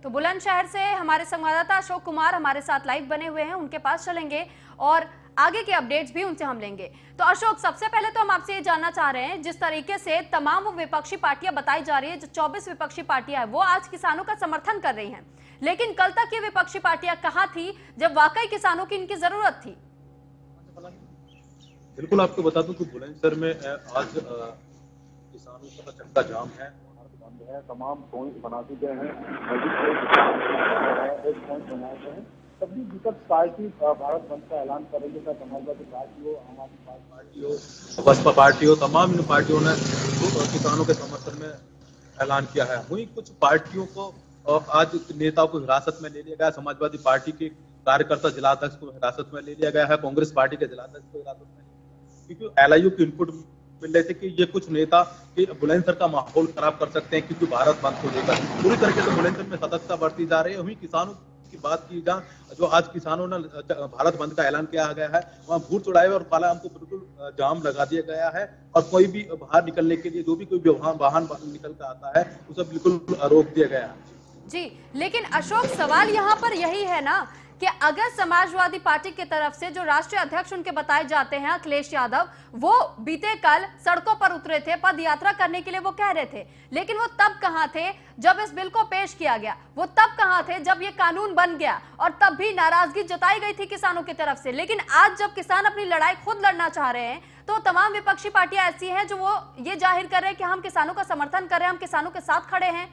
तो बुलंदशहर से हमारे संवाददाता अशोक कुमार हमारे साथ लाइव बने हुए हैं, उनके पास चलेंगे और आगे के अपडेट्स भी उनसे हम लेंगे। तो अशोक, सबसे पहले तो हम आपसे ये जानना चाह रहे हैं, जिस तरीके से तमाम वो विपक्षी पार्टियां बताई जा रही है, जो 24 विपक्षी पार्टियां हैं, वो आज किसानों का समर्थन कर रही हैं, लेकिन कल तक ये विपक्षी पार्टियां कहां थी जब वाकई किसानों की इनकी जरूरत थी? बिल्कुल आपको बता दूं कि बुलंदशहर में आज किसानों का चक्का जाम है, भारत बंद है, तमाम पॉइंट बना दिए हैं, एक पॉइंट बनाए गए हैं। सभी विपक्ष पार्टी भारत बंद का ऐलान करेंगे, चाहे समाजवादी पार्टी हो, आम आदमी पार्टी हो, बसपा पार्टी हो, तमाम इन पार्टियों ने किसानों के समर्थन में ऐलान किया है। वहीं कुछ पार्टियों को आज नेताओं को हिरासत में ले लिया गया। समाजवादी पार्टी के कार्यकर्ता जिलाध्यक्ष को हिरासत में ले लिया गया है, कांग्रेस पार्टी के जिलाध्यक्ष को हिरासत में, क्योंकि एलआईयू की इनपुट मिल रहे थे कि ये कुछ नेता बुलंदशहर का माहौल खराब कर सकते हैं, क्योंकि भारत बंद को लेकर पूरी तरीके से बुलंदशहर में सतर्कता बरती जा रही है। वहीं किसानों की बात की जाए, जो आज किसानों ने भारत बंद का ऐलान किया गया है, वहाँ भूट चौड़ाहे और काला आम को बिल्कुल जाम लगा दिया गया है और कोई भी बाहर निकलने के लिए जो भी कोई वाहन निकल कर आता है उसे बिल्कुल रोक दिया गया है। जी, लेकिन अशोक, सवाल यहाँ पर यही है ना कि अगर समाजवादी पार्टी की तरफ से जो राष्ट्रीय अध्यक्ष उनके बताए जाते हैं अखिलेश यादव, वो बीते कल सड़कों पर उतरे थे, पद यात्रा करने के लिए वो कह रहे थे, लेकिन वो तब कहां थे जब इस बिल को पेश किया गया? वो तब कहां थे जब ये कानून बन गया? और तब भी नाराजगी जताई गई थी किसानों की तरफ से। लेकिन आज जब किसान अपनी लड़ाई खुद लड़ना चाह रहे हैं, तो तमाम विपक्षी पार्टियां ऐसी हैं जो वो ये जाहिर कर रहे हैं कि हम किसानों का समर्थन कर रहे हैं, हम किसानों के साथ खड़े हैं।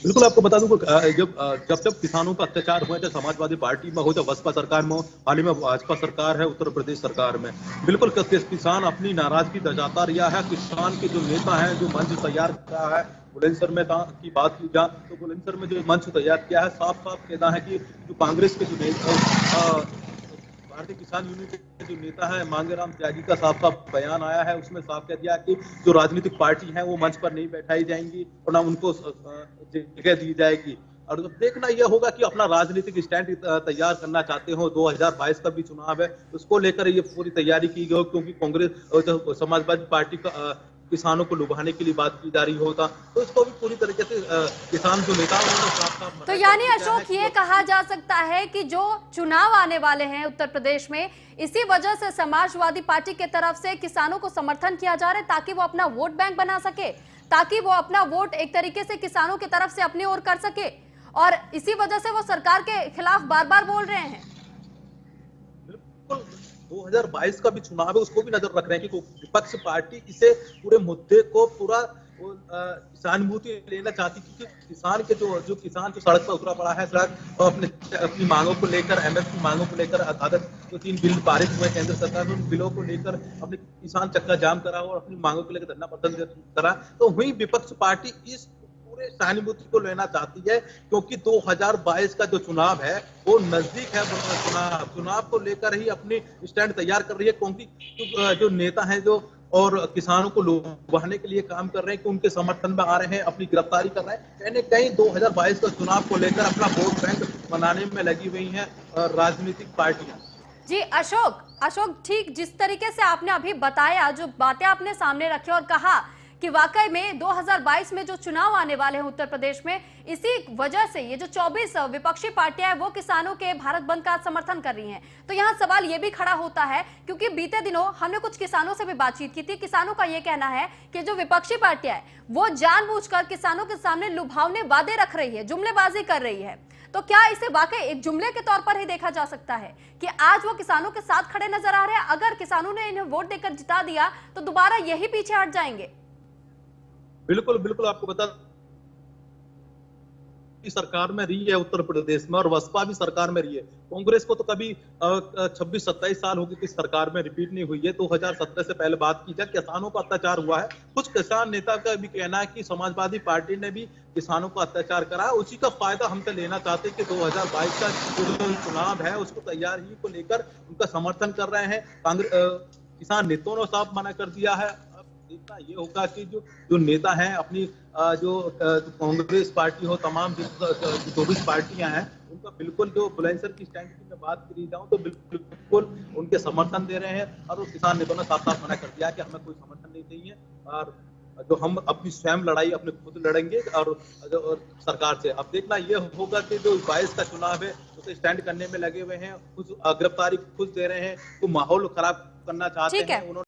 बिल्कुल आपको बता दूं जब किसानों का अत्याचार हुआ, चाहे समाजवादी पार्टी में हो, चाहे बसपा सरकार में हो, हाल ही में भाजपा सरकार है, उत्तर प्रदेश सरकार में, बिल्कुल किसान अपनी नाराजगी दर्शाता रहा है। किसान के जो नेता हैं, जो मंच तैयार किया है बुलंदशहर में की बात की जाए तो बुलंदशहर में जो मंच तैयार किया है, साफ साफ कहना है कि जो कांग्रेस के जो नेता, भारतीय किसान यूनियन के जो नेता है मांगेराम त्यागी का साफ साफ बयान आया है, उसमें साफ कह दिया कि जो राजनीतिक पार्टी है वो मंच पर नहीं बैठाई जाएंगी और ना उनको जगह दी जाएगी। और देखना यह होगा कि अपना राजनीतिक स्टैंड तैयार करना चाहते हो। 2022 का भी चुनाव है, उसको लेकर ये पूरी तैयारी की गई, क्योंकि कांग्रेस समाजवादी पार्टी का किसानों को लुभाने के लिए बात की जा रही होता, तो इसको भी पूरी तरीके से किसान जो नेता हैं। तो यानी अशोक, ये कहा जा सकता है कि जो चुनाव आने वाले हैं उत्तर प्रदेश में, इसी वजह से समाजवादी पार्टी की तरफ से किसानों को समर्थन किया जा रहा है, ताकि वो अपना वोट बैंक बना सके, ताकि वो अपना वोट एक तरीके से किसानों की तरफ से अपनी ओर कर सके, और इसी वजह से वो सरकार के खिलाफ बार बार बोल रहे हैं। 2022 का भी चुनाव है, उसको भी नजर रख रहे हैं कि विपक्ष पार्टी इसे पूरे मुद्दे को पूरा सहानुभूति लेना चाहती, क्योंकि किसान के जो किसान जो सड़क पर उतरा पड़ा है, सड़क अपनी मांगों को लेकर, एमएसपी मांगों को लेकर, आदत जो 3 बिल पारित हुए केंद्र सरकार ने, उन बिलों को लेकर अपने किसान चक्का जाम करा और अपनी मांगों को लेकर धरना प्रदर्शन करा। तो वही विपक्ष पार्टी इस पूरे सहानुभूति को लेना चाहती है, क्योंकि 2022 का जो चुनाव है वो नजदीक है। चुनाव को लेकर ही अपनी स्टैंड तैयार कर रही है, क्योंकि जो नेता हैं जो और किसानों को लुभाने के लिए काम कर रहे हैं, कि उनके समर्थन में आ रहे हैं, अपनी गिरफ्तारी कर रहे हैं, कहीं न कहीं 2022 का चुनाव को लेकर अपना वोट बैंक बनाने में लगी हुई हैं राजनीतिक पार्टियां। जी अशोक, ठीक जिस तरीके से आपने अभी बताया, जो बातें आपने सामने रखी और कहा कि वाकई में 2022 में जो चुनाव आने वाले हैं उत्तर प्रदेश में, इसी वजह से ये जो 24 विपक्षी पार्टियां हैं वो किसानों के भारत बंद का समर्थन कर रही हैं। तो यहाँ सवाल ये भी खड़ा होता है, क्योंकि बीते दिनों हमने कुछ किसानों से भी बातचीत की थी। किसानों का ये कहना है कि जो विपक्षी पार्टियां हैं वो जानबूझकर किसानों के सामने लुभावने वादे रख रही है, जुमलेबाजी कर रही है। तो क्या इसे वाकई एक जुमले के तौर पर ही देखा जा सकता है कि आज वो किसानों के साथ खड़े नजर आ रहे हैं? अगर किसानों ने इन्हें वोट देकर जिता दिया तो दोबारा यही पीछे हट जाएंगे? बिल्कुल आपको बता सरकार में रही है उत्तर प्रदेश में, और बसपा भी सरकार में रही है। कांग्रेस को तो कभी 26-27 साल हो गए कि सरकार में रिपीट नहीं हुई है। 2017 से पहले बात की जाए, किसानों का अत्याचार हुआ है। कुछ किसान नेता का भी कहना है कि समाजवादी पार्टी ने भी किसानों को अत्याचार करा है, उसी का फायदा हमसे लेना चाहते कि 2022 का जो चुनाव है उसको तैयारी को लेकर उनका समर्थन कर रहे हैं। किसान नेताओं ने साफ मना कर दिया है। देखना ये होगा कि जो नेता हैं अपनी जो कांग्रेस पार्टी हो, तमाम जो 24 पार्टियां हैं, उनका बिल्कुल जो बुलंदशहर की स्टैंड की मैं बात करी जाऊं तो बिल्कुल उनके समर्थन दे रहे हैं, और किसान नेताओं ने साफ साफ मना कर दिया कि हमें कोई समर्थन नहीं चाहिए। और जो हम अपनी स्वयं लड़ाई अपने खुद लड़ेंगे और सरकार से। अब देखना ये होगा कि जो 22 का चुनाव है उसे स्टैंड करने में लगे हुए हैं, कुछ गिरफ्तारी खुद दे रहे हैं, वो माहौल खराब करना चाहते ठीक है। हैं। उन्होंने